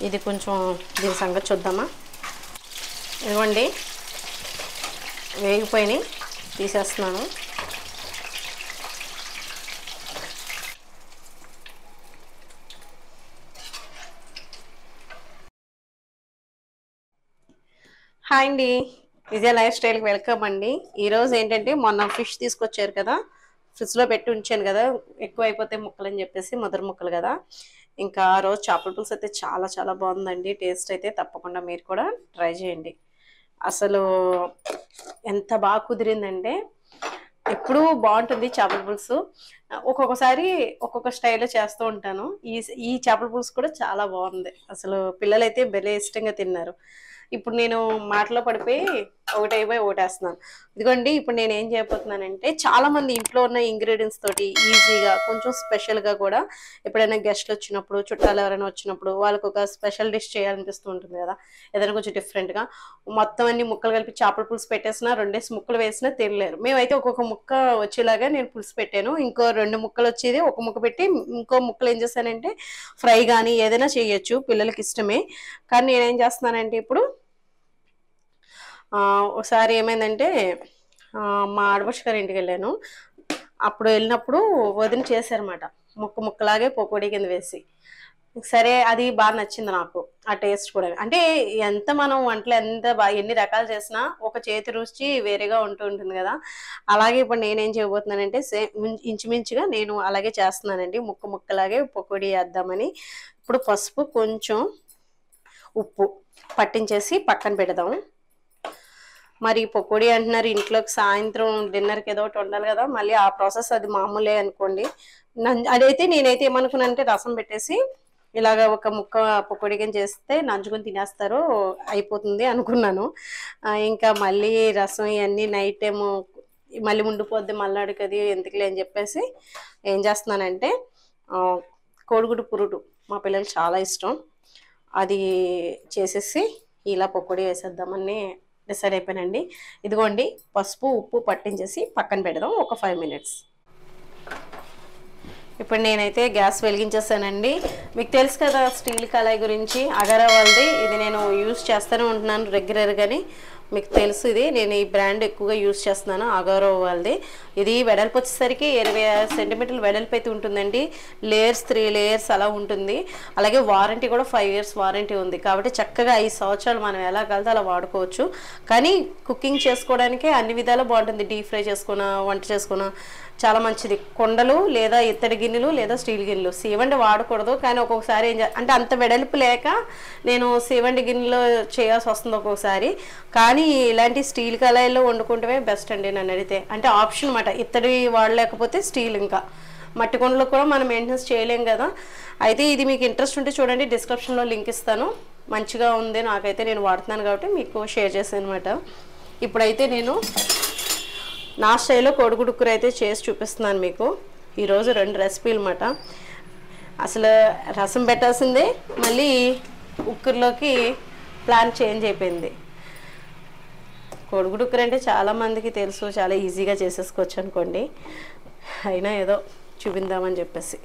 ఇది కొంచెం దీని సంగతి చూద్దామా. ఇదిగోండి వేగిపోయినాయి, తీసేస్తున్నాను. హాయ్ అండి, విజయ లైఫ్ స్టైల్కి వెల్కమ్ అండి. ఈరోజు ఏంటంటే మొన్న ఫిష్ తీసుకొచ్చారు కదా, ఫ్రిడ్జ్లో పెట్టి ఉంచాను కదా, ఎక్కువ అయిపోతే ముక్కలు అని చెప్పేసి, ముద్ర ముక్కలు కదా. ఇంకా ఆ రోజు చేపల పులుసు అయితే చాలా చాలా బాగుందండి. టేస్ట్ అయితే తప్పకుండా మీరు కూడా ట్రై చేయండి. అసలు ఎంత బాగా కుదిరిందంటే, ఎప్పుడూ బాగుంటుంది చేపల పులుసు. ఒక్కొక్కసారి ఒక్కొక్క స్టైల్లో చేస్తూ ఉంటాను. ఈ చేపల పులుసు కూడా చాలా బాగుంది. అసలు పిల్లలైతే భలే ఇష్టంగా తిన్నారు. ఇప్పుడు నేను మాటలో పడిపోయి ఒకటైపోయి ఒకటేస్తున్నాను. ఇదిగోండి ఇప్పుడు నేను ఏం చేయబోతున్నానంటే, చాలా మంది ఇంట్లో ఉన్న ఇంగ్రీడియంట్స్ తోటి ఈజీగా కొంచెం స్పెషల్గా కూడా ఎప్పుడైనా గెస్ట్లు వచ్చినప్పుడు, చుట్టాలు ఎవరైనా వచ్చినప్పుడు వాళ్ళకి ఒక స్పెషల్ డిష్ చేయాలనిపిస్తూ ఉంటుంది కదా, ఏదైనా కొంచెం డిఫరెంట్గా. మొత్తం అన్ని ముక్కలు కలిపి చేపల పులుసు పెట్టేసినా, 2 ముక్కలు వేసినా తినలేరు. మేమైతే ఒక్కొక్క ముక్క వచ్చేలాగా నేను పులుసు పెట్టాను. ఇంకో 2 ముక్కలు వచ్చేది ఒక ముక్క పెట్టి, ఇంకో ముక్కలు ఏం చేశానంటే ఫ్రై కానీ ఏదైనా చేయొచ్చు, పిల్లలకి ఇష్టమే. కానీ నేనేం చేస్తున్నానంటే ఇప్పుడు ఒకసారి ఏమైందంటే, మా ఆడపడుచు గారి ఇంటికి వెళ్ళాను. అప్పుడు వెళ్ళినప్పుడు వదిన చేశారన్నమాట, ముక్కలాగే పకోడీ కింద వేసి. సరే అది బాగా నచ్చింది నాకు, ఆ టేస్ట్ కూడా. అంటే ఎంత మనం వంటలు ఎంత బాగా ఎన్ని రకాలు చేసినా ఒక చేతి రుచి వేరేగా ఉంటూ ఉంటుంది కదా. అలాగే ఇప్పుడు నేనేం చేయబోతున్నానంటే ఇంచుమించుగా నేను అలాగే చేస్తున్నానండి. ముక్కలాగే పకోడీ వేద్దామని. ఇప్పుడు పసుపు, కొంచెం ఉప్పు పట్టించేసి పక్కన పెడదాం. మరి పకోడీ అంటున్నారు, ఇంట్లోకి సాయంత్రం డిన్నర్కి ఏదో ఒకటి ఉండాలి కదా, మళ్ళీ ఆ ప్రాసెస్ అది మామూలే అనుకోండి. అదైతే నేనైతే ఏమనుకున్నానంటే, రసం పెట్టేసి ఇలాగ ఒక ముక్క పకోడీగా చేస్తే నంచుకొని తినేస్తారు, అయిపోతుంది అనుకున్నాను. ఇంకా మళ్ళీ రసం ఇవన్నీ నైట్ టైము మళ్ళీ ఉండిపోద్ది, మళ్ళాడికి అది ఎందుకులే అని చెప్పేసి ఏం చేస్తున్నానంటే, కోడిగుడ్డు పురుటు మా పిల్లలకి చాలా ఇష్టం, అది చేసేసి ఇలా పకోడీ వేసేద్దామని డిసైడ్ అయిపోయానండి. ఇదిగోండి పసుపు ఉప్పు పట్టించేసి పక్కన పెడదాం ఒక 5 minutes. ఇప్పుడు నేనైతే గ్యాస్ వెలిగించేసానండి. మీకు తెలుసు కదా స్టీల్ కళాయి గురించి, అగారా వాళ్ళది. ఇది నేను యూజ్ చేస్తూనే ఉంటున్నాను రెగ్యులర్గాని, మీకు తెలుసు ఇది. నేను ఈ బ్రాండ్ ఎక్కువగా యూజ్ చేస్తున్నాను, అగారో వాళ్ళది. ఇది వెడల్పు వచ్చేసరికి 20 centimeters వెడల్పు అయితే ఉంటుందండి. లేయర్స్ 3 layers అలా ఉంటుంది. అలాగే వారంటీ కూడా 5 years వారంటీ ఉంది. కాబట్టి చక్కగా 5 సంవత్సరాలు మనం ఎలా కలితే అలా వాడుకోవచ్చు. కానీ కుకింగ్ చేసుకోవడానికి అన్ని విధాలు బాగుంటుంది. డీప్ ఫ్రై చేసుకున్నా, వంట చేసుకున్నా చాలా మంచిది. కొండలు లేదా ఇత్తడి గిన్నెలు లేదా స్టీల్ గిన్నెలు, సీవండి వాడకూడదు. కానీ ఒక్కొక్కసారి అంటే అంత వెడల్పు లేక నేను సీవండి గిన్నెలో చేయాల్సి వస్తుంది ఒక్కొక్కసారి. కానీ ఇలాంటి స్టీల్ కళాయిల్లో వండుకుంటే బెస్ట్ అండి నన్ను అడిగితే. అంటే ఆప్షన్ అన్నమాట, ఇత్తడి వాడలేకపోతే స్టీల్. ఇంకా మట్టి కొండలు కూడా మనం మెయింటెనెన్స్ చేయలేం కదా. అయితే ఇది మీకు ఇంట్రెస్ట్ ఉంటే చూడండి, డిస్క్రిప్షన్లో లింక్ ఇస్తాను. మంచిగా ఉంది, నాకైతే నేను వాడుతున్నాను కాబట్టి మీకు షేర్ చేశాను అనమాట. ఇప్పుడైతే నేను నా స్టైల్లో కోడిగుడ్డు కూర అయితే చేసి చూపిస్తున్నాను మీకు. ఈరోజు 2 రెసిపీలు అన్నమాట. అసలు రసం పెట్టాల్సిందే, మళ్ళీ కుక్కర్లోకి ప్లాన్ చేంజ్ అయిపోయింది. కోడిగుడ్డు కూర అంటే చాలామందికి తెలుసు, చాలా ఈజీగా చేసేసుకోవచ్చు అనుకోండి. అయినా ఏదో చూపిందామని చెప్పేసి.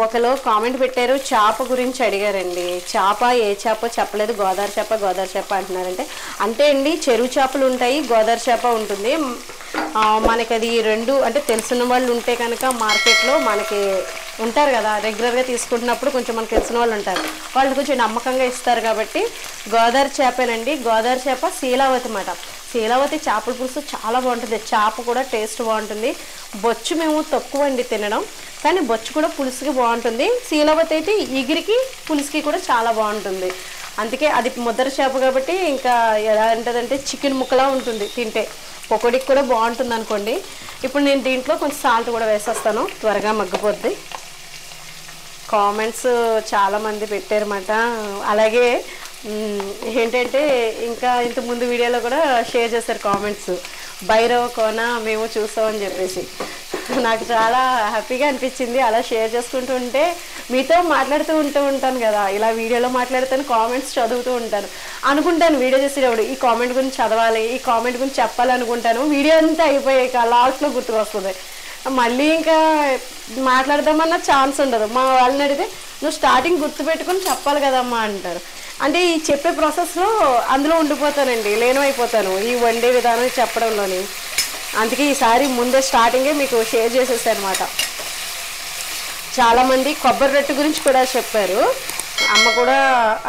ఒకరు కామెంట్ పెట్టారు, చేప గురించి అడిగారండి. చేప ఏ చేప చెప్పలేదు, గోదావరి చేప అంటున్నారంటే. అంటే అండి, చెరువు చేపలు ఉంటాయి, గోదావరి చేప ఉంటుంది. మనకి అది 2 అంటే తెలిసిన వాళ్ళు ఉంటే కనుక మార్కెట్లో మనకి ఉంటారు కదా, రెగ్యులర్గా తీసుకుంటున్నప్పుడు కొంచెం మనకు తెలిసిన వాళ్ళు ఉంటారు, వాళ్ళు కొంచెం నమ్మకంగా ఇస్తారు కాబట్టి గోదావరి చేపేనండి. గోదావరి చేప శీలావతి అన్నమాట. శీలావతి చేపల పులుసు చాలా బాగుంటుంది, చేప కూడా టేస్ట్ బాగుంటుంది. బొచ్చు మేము తక్కువ అండి తినడం, కానీ బొచ్చు కూడా పులుసుకి బాగుంటుంది. శీలావతి అయితే ఇగిరికి పులుసుకి కూడా చాలా బాగుంటుంది. అందుకే అది ముద్దర చేప కాబట్టి ఇంకా ఎలా ఉంటుందంటే చికెన్ ముక్కలా ఉంటుంది తింటే. పకోడీకి కూడా బాగుంటుంది అనుకోండి. ఇప్పుడు నేను దీంట్లో కొంచెం సాల్ట్ కూడా వేసేస్తాను, త్వరగా మగ్గిపోద్ది. కామెంట్స్ చాలామంది పెట్టారన్నమాట. అలాగే ఏంటంటే ఇంకా ఇంతకుముందు వీడియోలో కూడా షేర్ చేశారు కామెంట్స్, భైరవ కోన మేము చూసామని చెప్పేసి. నాకు చాలా హ్యాపీగా అనిపించింది అలా షేర్ చేసుకుంటూ ఉంటే. మీతో మాట్లాడుతూ ఉంటాను కదా, ఇలా వీడియోలో మాట్లాడుతాను, కామెంట్స్ చదువుతూ ఉంటాను. అనుకుంటాను వీడియో చేసేటప్పుడు ఈ కామెంట్ గురించి చదవాలి, ఈ కామెంట్ గురించి చెప్పాలనుకుంటాను. వీడియో అంతా అయిపోయాక లాస్ట్లో గుర్తుకొస్తుంది. మళ్ళీ ఇంకా మాట్లాడదామన్న ఛాన్స్ ఉండదు. మా వాళ్ళని అడిగితే నువ్వు స్టార్టింగ్ గుర్తుపెట్టుకుని చెప్పాలి కదమ్మా అంటారు. అంటే ఈ చెప్పే ప్రాసెస్లో అందులో ఉండిపోతానండి, లీనమైపోతాను ఈ వండే విధానం చెప్పడంలోని. అందుకే ఈసారి ముందే స్టార్టింగే మీకు షేర్ చేసేసాను అనమాట. చాలామంది కొబ్బరి రొట్టె గురించి కూడా చెప్పారు. అమ్మ కూడా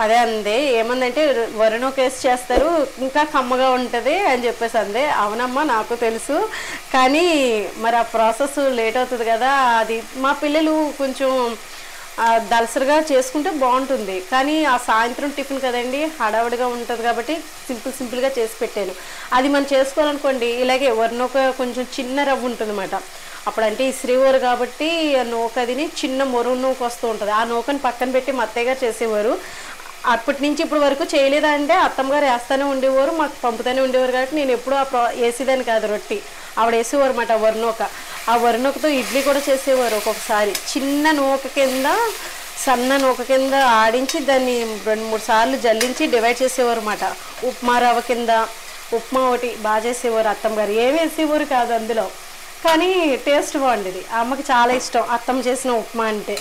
అదే అంది, ఏమందంటే వరినొకేసి చేస్తారు ఇంకా కమ్మగా ఉంటుంది అని చెప్పేసి అంది. అవునమ్మా నాకు తెలుసు, కానీ మరి ఆ ప్రాసెస్ లేట్ అవుతుంది కదా. అది మా పిల్లలు కొంచెం దలసరిగా చేసుకుంటే బాగుంటుంది, కానీ ఆ సాయంత్రం టిఫిన్ కదండి హడావుడిగా ఉంటుంది కాబట్టి సింపుల్గా చేసి పెట్టాను. అది మనం చేసుకోవాలనుకోండి ఇలాగే వరినొక కొంచెం చిన్న రవ్వ ఉంటుంది అన్నమాట. అప్పుడంటే ఇసిరేవారు కాబట్టి నూకదిని చిన్న మొరుగు నూక వస్తూ ఉంటుంది. ఆ నూకని పక్కన పెట్టి మా అత్తయ్య గారు చేసేవారు. అప్పటి నుంచి ఇప్పటి వరకు చేయలేదా అంటే అత్తమ్మగారు వేస్తూనే ఉండేవారు, మాకు పంపుతూనే ఉండేవారు. కాబట్టి నేను ఎప్పుడూ వేసేదాన్ని కాదు రొట్టి, ఆవిడ వేసేవారు అన్నమాట వరినూక. ఆ వరినూకతో ఇడ్లీ కూడా చేసేవారు. ఒక్కొక్కసారి చిన్న నూక కింద సన్న నూక కింద ఆడించి దాన్ని 2-3 సార్లు జల్లించి డివైడ్ చేసేవారు అన్నమాట. ఉప్మా రవ్వ కింద ఉప్మా ఒకటి బాగా చేసేవారు అత్తమ్మగారు. ఏమి వేసేవారు కాదు అందులో, కానీ టేస్ట్ బాగుండేది. అమ్మకి చాలా ఇష్టం అత్తమ్మ చేసిన ఉప్మా అంటే.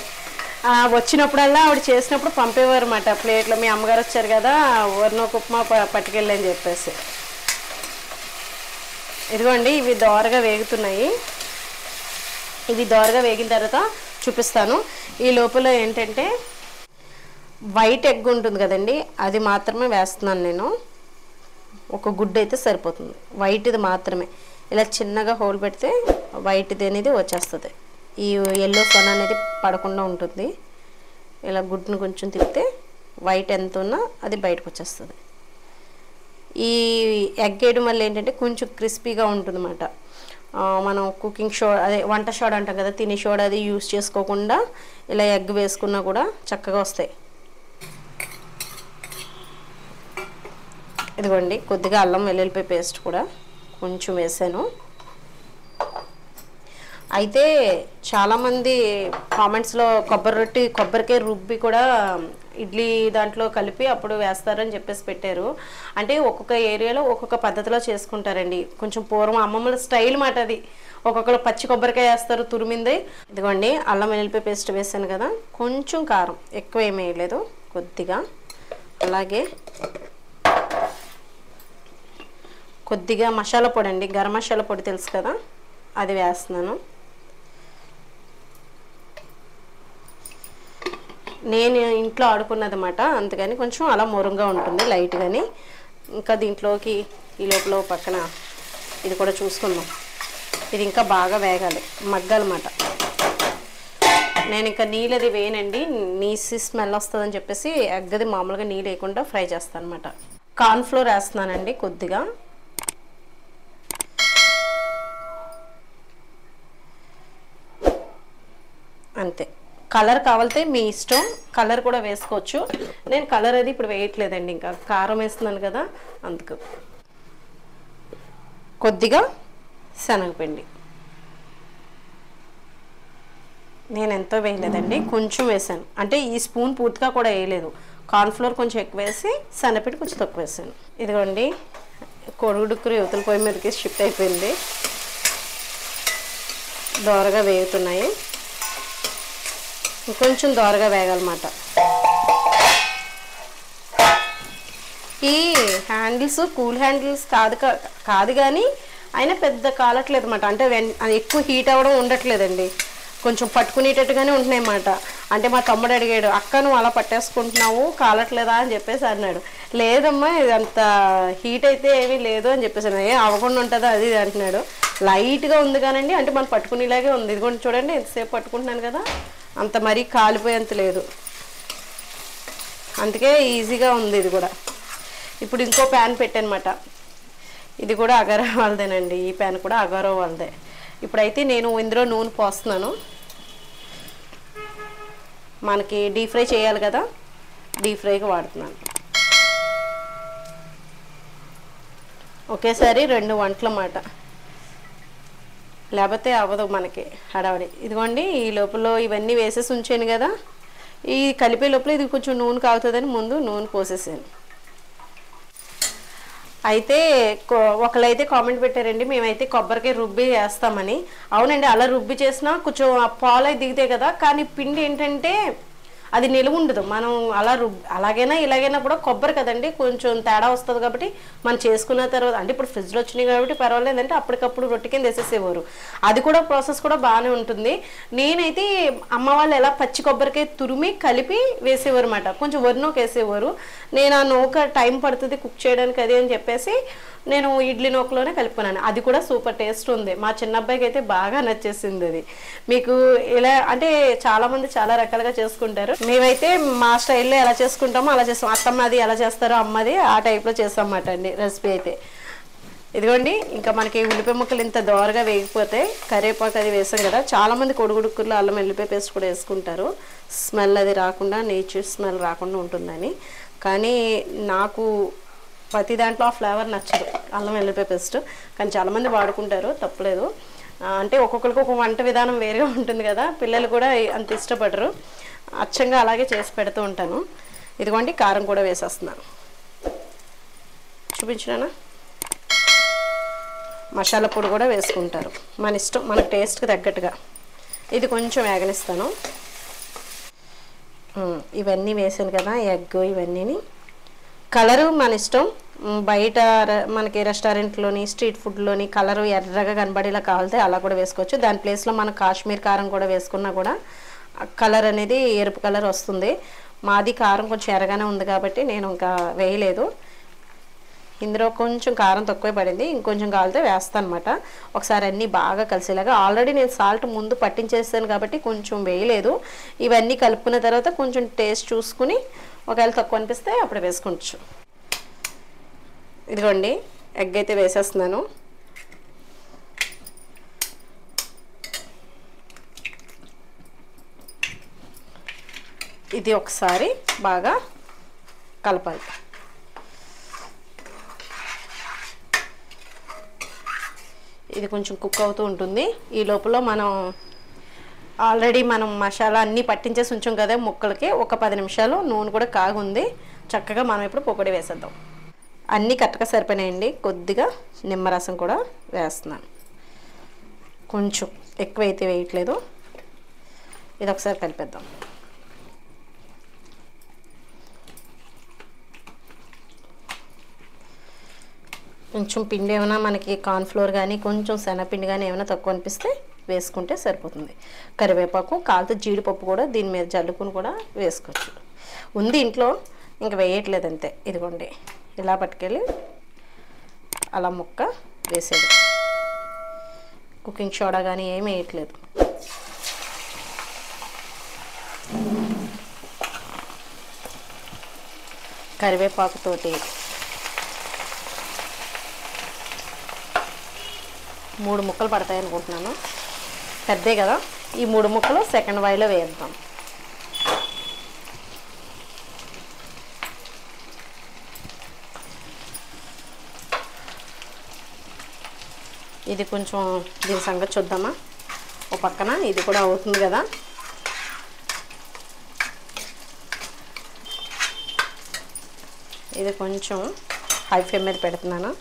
వచ్చినప్పుడల్లా ఆవిడ చేసినప్పుడు పంపేవారు అన్నమాట ప్లేట్లో. మీ అమ్మగారు వచ్చారు కదా వరినొక ఉప్మా పట్టుకెళ్ళని చెప్పేసి. ఇదిగోండి ఇవి దోరగా వేగుతున్నాయి. ఇవి దోరగా వేగిన తర్వాత చూపిస్తాను. ఈ లోపల ఏంటంటే వైట్ ఎగ్ ఉంటుంది కదండి, అది మాత్రమే వేస్తున్నాను నేను. ఒక గుడ్డు అయితే సరిపోతుంది, వైట్ది మాత్రమే. ఇలా చిన్నగా హోల్ పెడితే వైట్ది అనేది వచ్చేస్తుంది. ఈ ఎల్లో సొన అనేది పడకుండా ఉంటుంది. ఇలా గుడ్డును కొంచెం తిప్పితే వైట్ ఎంత ఉన్నా అది బయటకు వచ్చేస్తుంది. ఈ ఎగ్ వేయడం వల్ల ఏంటంటే కొంచెం క్రిస్పీగా ఉంటుంది అన్నమాట. మనం కుకింగ్ సోడా అదే వంట సోడా అంటాం కదా, తినే సోడా అది యూస్ చేసుకోకుండా ఇలా ఎగ్ వేసుకున్నా కూడా చక్కగా వస్తాయి. ఇదిగోండి కొద్దిగా అల్లం వెల్లుల్లిపాయ పేస్ట్ కూడా కొంచెం వేసాను. అయితే చాలామంది కామెంట్స్లో కొబ్బరి రొట్టి కొబ్బరికాయ రుబ్బి కూడా ఇడ్లీ దాంట్లో కలిపి అప్పుడు వేస్తారని చెప్పేసి పెట్టారు. అంటే ఒక్కొక్క ఏరియాలో ఒక్కొక్క పద్ధతిలో చేసుకుంటారండి. కొంచెం పూర్వం అమ్మమ్మల స్టైల్ మాట అది. ఒక్కొక్కరు పచ్చి కొబ్బరికాయ వేస్తారు తురిమింది. ఇదిగోండి అల్లం వెల్లుల్లిపాయ పేస్ట్ వేసాను కదా, కొంచెం కారం ఎక్కువ ఏమీ వేయలేదు, కొద్దిగా. అలాగే కొద్దిగా మసాలా పొడి అండి, గరం మసాలా పొడి తెలుసు కదా, అది వేస్తున్నాను. నేను ఇంట్లో ఆడుకున్నదన్నమాట, అందుకని కొంచెం అలా మొరంగా ఉంటుంది లైట్గాని. ఇంకా దీంట్లోకి ఈ లోపల పక్కన ఇది కూడా చూసుకుందాం. ఇది ఇంకా బాగా వేగాలి, మగ్గాలన్నమాట. నేను ఇంకా నీళ్ళది వేయనండి, నీసి స్మెల్ వస్తుందని చెప్పేసి ఎగ్గది మామూలుగా నీళ్ళు వేయకుండా ఫ్రై చేస్తాను అనమాట. కార్న్ఫ్లోర్ వేస్తున్నానండి కొద్దిగా. అంతే. కలర్ కావాలితే మీ ఇష్టం, కలర్ కూడా వేసుకోవచ్చు. నేను కలర్ అది ఇప్పుడు వేయట్లేదండి, ఇంకా కారం వేస్తున్నాను కదా అందుకు. కొద్దిగా శనగపిండి, నేను ఎంతో వేయలేదండి, కొంచెం వేసాను. అంటే ఈ స్పూన్ పూర్తిగా కూడా వేయలేదు. కార్న్ఫ్లోర్ కొంచెం ఎక్కువ వేసి శనగపిండి కొంచెం తక్కువ వేసాను. ఇదిగోండి కొడుగుడుక్కురు యువతల పొయ్యి మీదకి షిఫ్ట్ అయిపోయింది. దోరగా వేగుతున్నాయి, కొంచెం దోరగా వేగాలన్నమాట. ఈ హ్యాండిల్స్ కూల్ హ్యాండిల్స్ కాదు కానీ అయినా పెద్ద కాలట్లేదు అన్నమాట. అంటే ఎక్కువ హీట్ అవ్వడం ఉండట్లేదండి, కొంచెం పట్టుకునేటట్టుగానే ఉంటున్నాయి అన్నమాట. అంటే మా తమ్ముడు అడిగాడు, అక్క నువ్వు అలా పట్టేసుకుంటున్నావు కాలట్లేదా అని చెప్పేసి అన్నాడు. లేదమ్మా ఇది అంత హీట్ అయితే ఏమీ లేదు అని చెప్పేసి అవ్వకుండా ఉంటుందా అది అంటున్నాడు. లైట్గా ఉంది కానండి, అంటే మనం పట్టుకునేలాగే ఉంది. ఇది కూడా చూడండి ఎంతసేపు పట్టుకుంటున్నాను కదా, అంత మరీ కాలిపోయేంత లేదు, అందుకే ఈజీగా ఉంది ఇది కూడా. ఇప్పుడు ఇంకో ప్యాన్ పెట్టానమాట, ఇది కూడా అగారో వాళ్ళదేనండి. ఈ ప్యాన్ కూడా అగారో వాళ్ళదే. ఇప్పుడైతే నేను ఇందులో నూనె పోస్తున్నాను. మనకి డీప్ ఫ్రై చేయాలి కదా, డీప్ ఫ్రైకి వాడుతున్నాను. ఒకేసారి 2 వంటలు అన్నమాట, లేకపోతే అవ్వదు మనకి హడావడి. ఇదిగోండి ఈ లోపల ఇవన్నీ వేసేసి ఉంచాను కదా, ఈ కలిపే లోపల ఇది కొంచెం నూనె కాగుతుందని ముందు నూనె పోసేసాను. అయితే ఒకళ్ళైతే కామెంట్ పెట్టారండి, మేమైతే కొబ్బరికాయ రుబ్బి వేస్తామని. అవునండి, అలా రుబ్బి చేసినా కొంచెం పాలు అయి దిగుతాయి కదా, కానీ పిండి ఏంటంటే అది నిలువ ఉండదు. మనం అలా అలాగైనా ఇలాగైనా కూడా కొబ్బరి కదండి, కొంచెం తేడా వస్తుంది. కాబట్టి మనం చేసుకున్న తర్వాత అంటే ఇప్పుడు ఫ్రిడ్జ్లో వచ్చినాయి కాబట్టి పర్వాలేదు, అంటే అప్పటికప్పుడు రొట్టె కింద వేసేసేవారు. అది కూడా ప్రాసెస్ కూడా బాగానే ఉంటుంది. నేనైతే అమ్మ వాళ్ళు ఎలా పచ్చి కొబ్బరికాయ తురిమి కలిపి వేసేవారు అన్నమాట, కొంచెం వరినోకి వేసేవారు. నేను ఆ నూక టైం పడుతుంది కుక్ చేయడానికి అది అని చెప్పేసి నేను ఇడ్లీ నూకలోనే కలుపుకున్నాను. అది కూడా సూపర్ టేస్ట్ ఉంది. మా చిన్న అబ్బాయికి అయితే బాగా నచ్చేసింది అది. మీకు ఇలా అంటే చాలామంది చాలా రకాలుగా చేసుకుంటారు. మేమైతే మా స్టైల్లో ఎలా చేసుకుంటామో అలా చేస్తాం. అత్తమ్మ అది ఎలా చేస్తారో అమ్మది ఆ టైప్లో చేస్తాం అన్నమాట అండి రెసిపీ అయితే. ఇదిగోండి, ఇంకా మనకి ఉల్లిపాయ ముక్కలు ఇంత దోరగా వేగిపోతే కరివేపాకు అది వేసాం కదా, చాలామంది కొడుగుడుకుల్లో అల్లం వెల్లిపాయ పేస్ట్ కూడా వేసుకుంటారు, స్మెల్ అది రాకుండా, నేచర్ స్మెల్ రాకుండా ఉంటుందని. కానీ నాకు ప్రతి దాంట్లో ఆ ఫ్లేవర్ నచ్చదు, అల్లం వెల్లిపాయ పేస్ట్. కానీ చాలామంది వాడుకుంటారు, తప్పలేదు. అంటే ఒక్కొక్కరికి ఒక వంట విధానం వేరేగా ఉంటుంది కదా, పిల్లలు కూడా అంత ఇష్టపడరు. అచ్చంగా అలాగే చేసి పెడుతూ ఉంటాను. ఇదిగోండి, కారం కూడా వేసేస్తున్నాను. చూపించినానా? మసాలా పొడి కూడా వేసుకుంటారు, మన ఇష్టం, మన టేస్ట్కి తగ్గట్టుగా. ఇది కొంచెం వేగనిస్తాను. ఇవన్నీ వేసాను కదా, ఎగ్ ఇవన్నీని. కలరు మన ఇష్టం. బయట మనకి రెస్టారెంట్లోని స్ట్రీట్ ఫుడ్లోని కలరు ఎర్రగా కనబడేలా కావాలితే అలా కూడా వేసుకోవచ్చు. దాని ప్లేస్లో మనం కాశ్మీర్ కారం కూడా వేసుకున్నా కూడా కలర్ అనేది ఎరుపు కలర్ వస్తుంది. మాది కారం కొంచెం ఎర్రగానే ఉంది కాబట్టి నేను ఇంకా వేయలేదు. ఇందులో కొంచెం కారం తక్కువే పడింది, ఇంకొంచెం కావాలితే వేస్తాను అనమాట. ఒకసారి అన్నీ బాగా కలిసేలాగా. ఆల్రెడీ నేను సాల్ట్ ముందు పట్టించేస్తాను కాబట్టి కొంచెం వేయలేదు. ఇవన్నీ కలుపుకున్న తర్వాత కొంచెం టేస్ట్ చూసుకుని ఒకవేళ తక్కువ అనిపిస్తే అప్పుడు వేసుకోవచ్చు. ఇదిగోండి, ఎగ్ అయితే వేసేస్తున్నాను. ఇది ఒకసారి బాగా కలపాలి. ఇది కొంచెం కుక్ అవుతూ ఉంటుంది. ఈ లోపల మనం ఆల్రెడీ మసాలా అన్నీ పట్టించేసి ఉంచాం కదా ముక్కలకి. ఒక 10 నిమిషాలు నూనె కూడా కాగుంది. చక్కగా మనం ఇప్పుడు పొడి వేసేద్దాం. అన్నీ కరెక్ట్గా సరిపోయినాయండి. కొద్దిగా నిమ్మరసం కూడా వేస్తున్నాను, కొంచెం ఎక్కువైతే వేయట్లేదు. ఇది ఒకసారి కలిపేద్దాం. కొంచెం పిండి ఏమైనా మనకి కార్న్ఫ్లోర్ కానీ కొంచెం శనగపిండి కానీ ఏమైనా తక్కువ అనిపిస్తే వేసుకుంటే సరిపోతుంది. కరివేపాకు, కాలుతో జీడిపప్పు కూడా దీని మీద జల్లుకుని కూడా వేసుకోవచ్చు. ఉంది ఇంట్లో, ఇంకా వేయట్లేదు అంతే. ఇదిగోండి, ఇలా పట్టుకెళ్ళి అలా ముక్క వేసేది. కుకింగ్ సోడా కానీ ఏమి వేయట్లేదు. కరివేపాకుతోటి 3 ముక్కలు పడతాయి అనుకుంటున్నాను, పెద్దే కదా. ఈ 3 ముక్కలు సెకండ్ వాయిలో వేద్దాం. ఇది కొంచెం దీని సంగతి చూద్దామా. ఓ పక్కన ఇది కూడా అవుతుంది కదా. ఇది కొంచెం హై ఫ్లేమ్ మీద పెడుతున్నాను.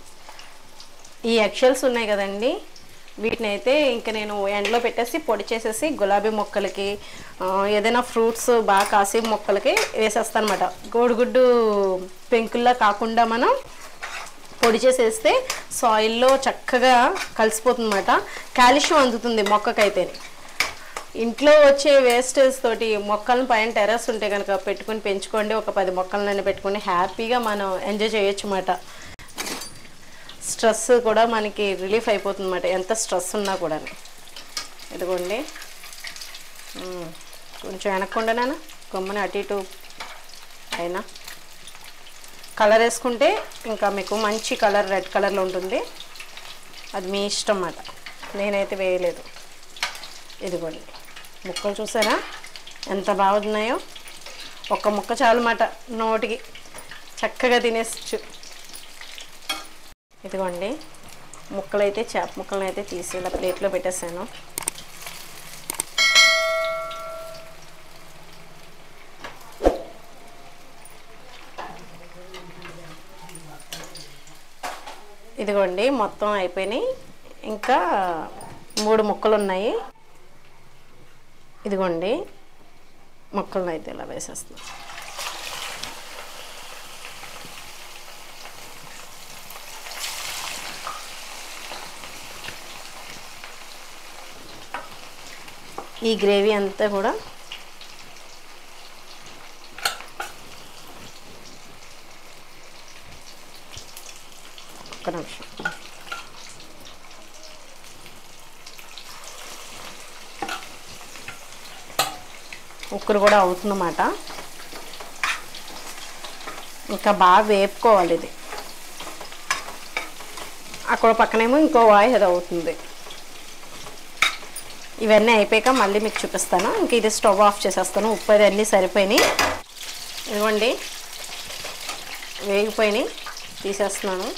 ఈ ఎగ్షెల్స్ ఉన్నాయి కదండి, వీటిని అయితే ఇంకా నేను ఎండలో పెట్టేసి పొడి చేసేసి గులాబీ మొక్కలకి, ఏదైనా ఫ్రూట్స్ బాగా కాసే మొక్కలకి వేసేస్తాను అనమాట. కోడిగుడ్డు పెంకుల్లా కాకుండా మనం పొడి చేసేస్తే సాయిల్లో చక్కగా కలిసిపోతుంది అన్నమాట. కాల్షియం అందుతుంది మొక్కకైతే. ఇంట్లో వచ్చే వేస్టేజ్ తోటి మొక్కలను పైన టెర్రస్ ఉంటే కనుక పెట్టుకుని పెంచుకోండి. ఒక 10 మొక్కలనైనా పెట్టుకుని హ్యాపీగా మనం ఎంజాయ్ చేయొచ్చు అన్నమాట. స్ట్రెస్ కూడా మనకి రిలీఫ్ అయిపోతుంది అన్నమాట, ఎంత స్ట్రెస్ ఉన్నా కూడా. ఇదిగోండి, కొంచెం వెనక్కుండానా గమ్మని అటు ఇటు అయినా. కలర్ వేసుకుంటే ఇంకా మీకు మంచి కలర్ రెడ్ కలర్లో ఉంటుంది, అది మీ ఇష్టం అన్నమాట. నేనైతే వేయలేదు. ఇదిగోండి, ముక్కలు చూసారా ఎంత బాగున్నాయో. ఒక్క ముక్క చాలు అన్నమాట నోటికి, చక్కగా తినేచ్చు. ఇదిగోండి, ముక్కలైతే చేప ముక్కలను అయితే తీసి ఇలా ప్లేట్లో పెట్టేసాను. ఇదిగోండి మొత్తం అయిపోయినాయి. ఇంకా 3 ముక్కలు ఉన్నాయి. ఇదిగోండి ముక్కలను అయితే ఇలా వేసేస్తాం. ఈ గ్రేవీ అంతా కూడా ఒక్క నిమిషం ఉక్కురు కూడా అవుతుందన్నమాట. ఇంకా బాగా వేపుకోవాలి ఇది. అక్కడ పక్కనేమో ఇంకో వాయి అది అవుతుంది. ఇవన్నీ అయిపోయాక మళ్ళీ మీకు చూపిస్తాను. ఇంక ఇది స్టవ్ ఆఫ్ చేసేస్తాను. ఉప్పు అది అన్నీ సరిపోయినాయి. ఇదిగోండి వేగిపోయినాయి, తీసేస్తున్నాను.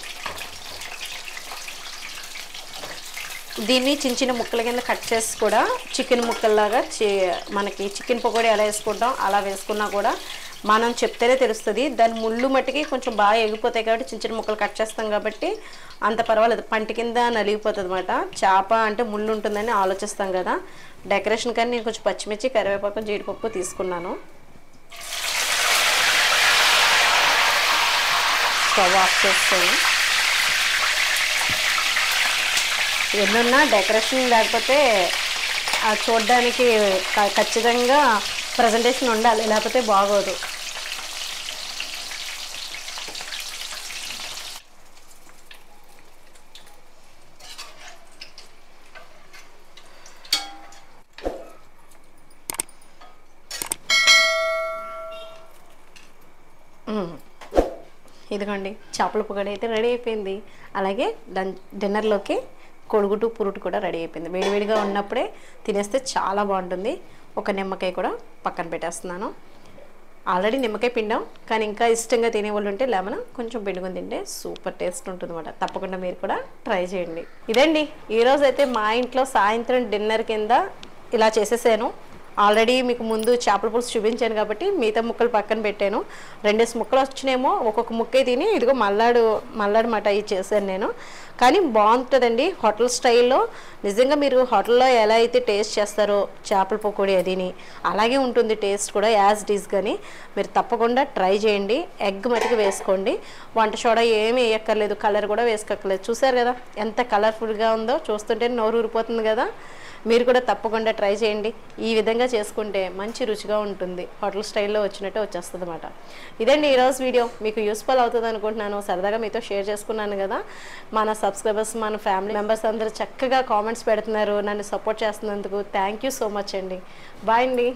దీన్ని చిన్న చిన్న ముక్కల కింద కట్ చేసి కూడా చికెన్ ముక్కల్లాగా మనకి చికెన్ పకోడీ ఎలా వేసుకుంటాం అలా వేసుకున్నా కూడా మనం చెప్తేనే తెలుస్తుంది. దాని ముళ్ళు మట్టికి కొంచెం బాగా ఎగిపోతాయి కాబట్టి చిన్న చిన్న ముక్కలు కట్ చేస్తాం కాబట్టి అంత పర్వాలేదు. పంటి కింద నలిగిపోతుంది అన్నమాట. చేప అంటే ముళ్ళు ఉంటుందని ఆలోచిస్తాం కదా. డెకరేషన్ కానీ నేను కొంచెం పచ్చిమిర్చి, కరివేపాకు, జీడిపప్పు తీసుకున్నాను. స్టవ్ ఆఫ్ చేస్తాను. ఎన్నున్నా డెకరేషన్ లేకపోతే చూడడానికి ఖచ్చితంగా ప్రజెంటేషన్ ఉండాలి, లేకపోతే బాగోదు. ఇదిగోండి చేపల పొగడి అయితే రెడీ అయిపోయింది. అలాగే డిన్నర్లోకి కొడుగుటు పురుటు కూడా రెడీ అయిపోయింది. వేడివేడిగా ఉన్నప్పుడే తినేస్తే చాలా బాగుంటుంది. ఒక నిమ్మకాయ కూడా పక్కన పెట్టేస్తున్నాను. ఆల్రెడీ నిమ్మకాయ పిండాం, కానీ ఇంకా ఇష్టంగా తినేవాళ్ళు ఉంటే లెమన్ కొంచెం పిండుకొని తింటే సూపర్ టేస్ట్ ఉంటుంది అన్నమాట. తప్పకుండా మీరు కూడా ట్రై చేయండి. ఇదండి ఈరోజు అయితే మా ఇంట్లో సాయంత్రం డిన్నర్ కింద ఇలా చేసేసాను. ఆల్రెడీ మీకు ముందు చేపల పులుసు చూపించాను కాబట్టి మిగతా ముక్కలు పక్కన పెట్టాను. 2 ముక్కలు వచ్చినేమో ఒక్కొక్క ముక్కే తిని ఇదిగో మల్లాడు మటాయి చేశాను నేను. కానీ బాగుంటుందండి హోటల్ స్టైల్లో. నిజంగా మీరు హోటల్లో ఎలా అయితే టేస్ట్ చేస్తారో చేపల పకోడీ అదిని అలాగే ఉంటుంది టేస్ట్ కూడా యాజ్ ఇట్ ఈజ్. కానీ మీరు తప్పకుండా ట్రై చేయండి. ఎగ్ మటుకు వేసుకోండి. వంట సోడా ఏమీ వేయక్కర్లేదు, కలర్ కూడా వేసుకోక్కర్లేదు. చూసారు కదా ఎంత కలర్ఫుల్గా ఉందో, చూస్తుంటే నోరు ఊరిపోతుంది కదా. మీరు కూడా తప్పకుండా ట్రై చేయండి. ఈ విధంగా చేసుకుంటే మంచి రుచిగా ఉంటుంది. హోటల్ స్టైల్లో వచ్చినట్టే వచ్చేస్తుంది అన్నమాట. ఇదండి ఈరోజు వీడియో. మీకు యూస్ఫుల్ అవుతుంది అనుకుంటున్నాను. సరదాగా మీతో షేర్ చేసుకున్నాను కదా. మన సబ్స్క్రైబర్స్, మన ఫ్యామిలీ మెంబర్స్ అందరూ చక్కగా కామెంట్స్ పెడుతున్నారు. నన్ను సపోర్ట్ చేస్తున్నందుకు థ్యాంక్ యూ సో మచ్ అండి. బాయ్ అండి.